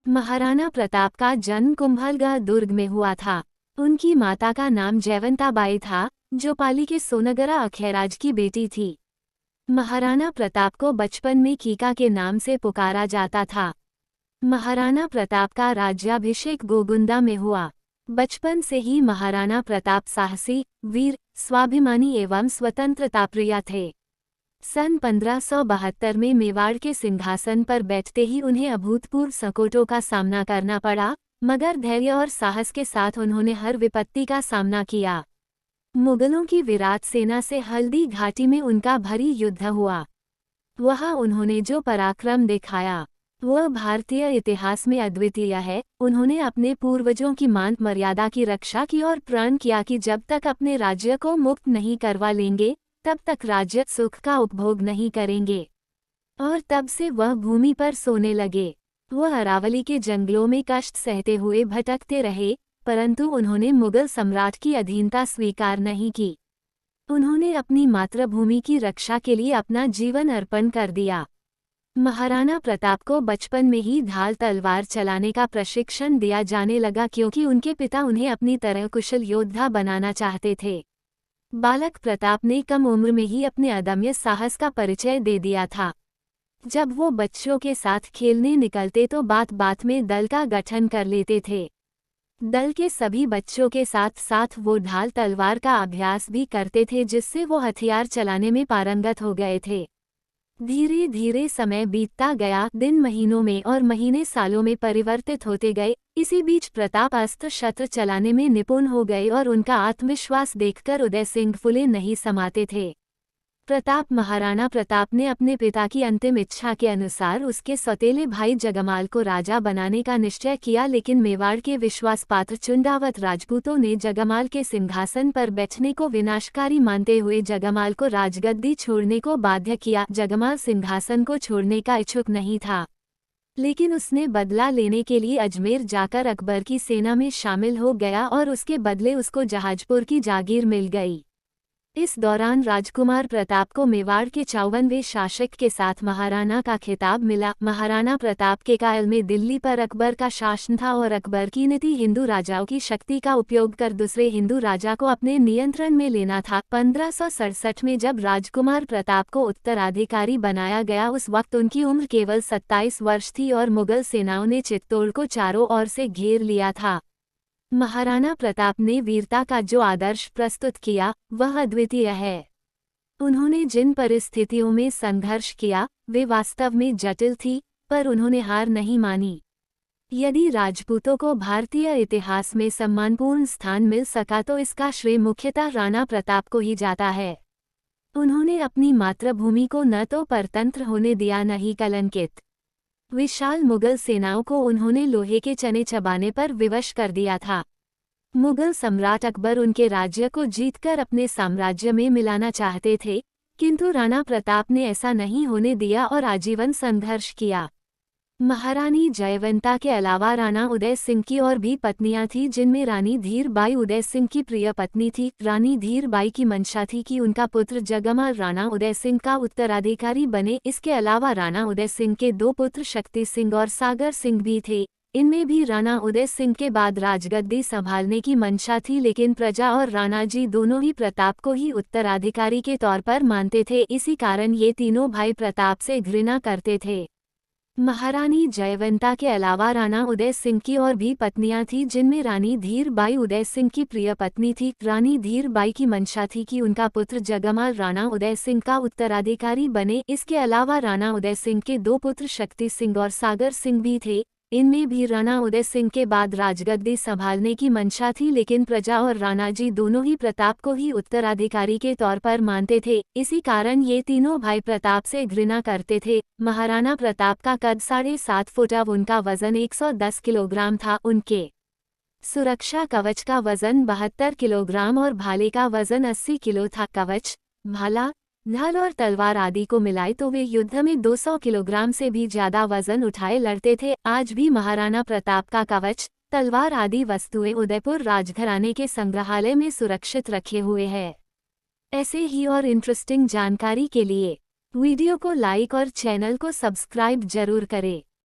महाराणा प्रताप का जन्म कुंभलगढ़ दुर्ग में हुआ था। उनकी माता का नाम जयवंताबाई था, जो पाली के सोनगरा अखैराज की बेटी थी। महाराणा प्रताप को बचपन में कीका के नाम से पुकारा जाता था। महाराणा प्रताप का राज्याभिषेक गोगुंदा में हुआ। बचपन से ही महाराणा प्रताप साहसी, वीर, स्वाभिमानी एवं स्वतंत्रताप्रिय थे। सन 1572 में मेवाड़ के सिंहासन पर बैठते ही उन्हें अभूतपूर्व संकटों का सामना करना पड़ा, मगर धैर्य और साहस के साथ उन्होंने हर विपत्ति का सामना किया। मुगलों की विराट सेना से हल्दी घाटी में उनका भरी युद्ध हुआ। वहां उन्होंने जो पराक्रम दिखाया वह भारतीय इतिहास में अद्वितीय है। उन्होंने अपने पूर्वजों की मान मर्यादा की रक्षा की और प्रण किया कि जब तक अपने राज्य को मुक्त नहीं करवा लेंगे तब तक राज्य सुख का उपभोग नहीं करेंगे। और तब से वह भूमि पर सोने लगे। वह अरावली के जंगलों में कष्ट सहते हुए भटकते रहे, परंतु उन्होंने मुगल सम्राट की अधीनता स्वीकार नहीं की। उन्होंने अपनी मातृभूमि की रक्षा के लिए अपना जीवन अर्पण कर दिया। महाराणा प्रताप को बचपन में ही ढाल तलवार चलाने का प्रशिक्षण दिया जाने लगा, क्योंकि उनके पिता उन्हें अपनी तरह कुशल योद्धा बनाना चाहते थे। बालक प्रताप ने कम उम्र में ही अपने अदम्य साहस का परिचय दे दिया था। जब वो बच्चों के साथ खेलने निकलते तो बात बात में दल का गठन कर लेते थे। दल के सभी बच्चों के साथ साथ वो ढाल तलवार का अभ्यास भी करते थे, जिससे वो हथियार चलाने में पारंगत हो गए थे। धीरे धीरे समय बीतता गया, दिन महीनों में और महीने सालों में परिवर्तित होते गए। इसी बीच प्रताप अस्त्र शस्त्र चलाने में निपुण हो गए और उनका आत्मविश्वास देखकर उदय सिंह फुले नहीं समाते थे। महाराणा प्रताप ने अपने पिता की अंतिम इच्छा के अनुसार उसके सौतेले भाई जगमाल को राजा बनाने का निश्चय किया, लेकिन मेवाड़ के विश्वासपात्र चुंडावत राजपूतों ने जगमाल के सिंहासन पर बैठने को विनाशकारी मानते हुए जगमाल को राजगद्दी छोड़ने को बाध्य किया। जगमाल सिंहासन को छोड़ने का इच्छुक नहीं था, लेकिन उसने बदला लेने के लिए अजमेर जाकर अकबर की सेना में शामिल हो गया और उसके बदले उसको जहाजपुर की जागीर मिल गई। इस दौरान राजकुमार प्रताप को मेवाड़ के 54वें शासक के साथ महाराणा का खिताब मिला। महाराणा प्रताप के काल में दिल्ली पर अकबर का शासन था और अकबर की नीति हिंदू राजाओं की शक्ति का उपयोग कर दूसरे हिंदू राजा को अपने नियंत्रण में लेना था। 1567 में जब राजकुमार प्रताप को उत्तराधिकारी बनाया गया, उस वक्त उनकी उम्र केवल 27 वर्ष थी और मुगल सेनाओं ने चित्तौड़ को चारों ओर से घेर लिया था। महाराणा प्रताप ने वीरता का जो आदर्श प्रस्तुत किया वह अद्वितीय है। उन्होंने जिन परिस्थितियों में संघर्ष किया वे वास्तव में जटिल थी, पर उन्होंने हार नहीं मानी। यदि राजपूतों को भारतीय इतिहास में सम्मानपूर्ण स्थान मिल सका तो इसका श्रेय मुख्यतः राणा प्रताप को ही जाता है। उन्होंने अपनी मातृभूमि को न तो परतंत्र होने दिया न ही कलंकित। विशाल मुगल सेनाओं को उन्होंने लोहे के चने चबाने पर विवश कर दिया था। मुगल सम्राट अकबर उनके राज्य को जीतकर अपने साम्राज्य में मिलाना चाहते थे, किंतु राणा प्रताप ने ऐसा नहीं होने दिया और आजीवन संघर्ष किया। महारानी जयवंता के अलावा राणा उदय सिंह की और भी पत्नियां थीं, जिनमें रानी धीर बाई उदय सिंह की प्रिय पत्नी थी। रानी धीर बाई की मंशा थी कि उनका पुत्र जगमाल राणा उदय सिंह का उत्तराधिकारी बने। इसके अलावा राणा उदय सिंह के 2 पुत्र शक्ति सिंह और सागर सिंह भी थे। इनमें भी राणा उदय सिंह के बाद राजगद्दी संभालने की मंशा थी, लेकिन प्रजा और राणा जी दोनों ही प्रताप को ही उत्तराधिकारी के तौर पर मानते थे। इसी कारण ये तीनों भाई प्रताप से घृणा करते थे। महारानी जयवंता के अलावा राणा उदय सिंह की और भी पत्नियां थीं, जिनमें रानी धीर बाई उदय सिंह की प्रिय पत्नी थी। रानी धीर बाई की मंशा थी कि उनका पुत्र जगमाल राणा उदय सिंह का उत्तराधिकारी बने। इसके अलावा राणा उदय सिंह के 2 पुत्र शक्ति सिंह और सागर सिंह भी थे। इनमें भी राणा उदय सिंह के बाद राजगद्दी संभालने की मंशा थी, लेकिन प्रजा और राणा जी दोनों ही प्रताप को ही उत्तराधिकारी के तौर पर मानते थे। इसी कारण ये तीनों भाई प्रताप से घृणा करते थे। महाराणा प्रताप का कद 7.5 फुट, उनका वजन 110 किलोग्राम था। उनके सुरक्षा कवच का वजन 72 किलोग्राम और भाले का वजन 80 किलो था। कवच, भाला, ढाल और तलवार आदि को मिलाए तो वे युद्ध में 200 किलोग्राम से भी ज्यादा वजन उठाए लड़ते थे। आज भी महाराणा प्रताप का कवच, तलवार आदि वस्तुएं उदयपुर राजघराने के संग्रहालय में सुरक्षित रखे हुए हैं। ऐसे ही और इंटरेस्टिंग जानकारी के लिए वीडियो को लाइक और चैनल को सब्सक्राइब जरूर करें।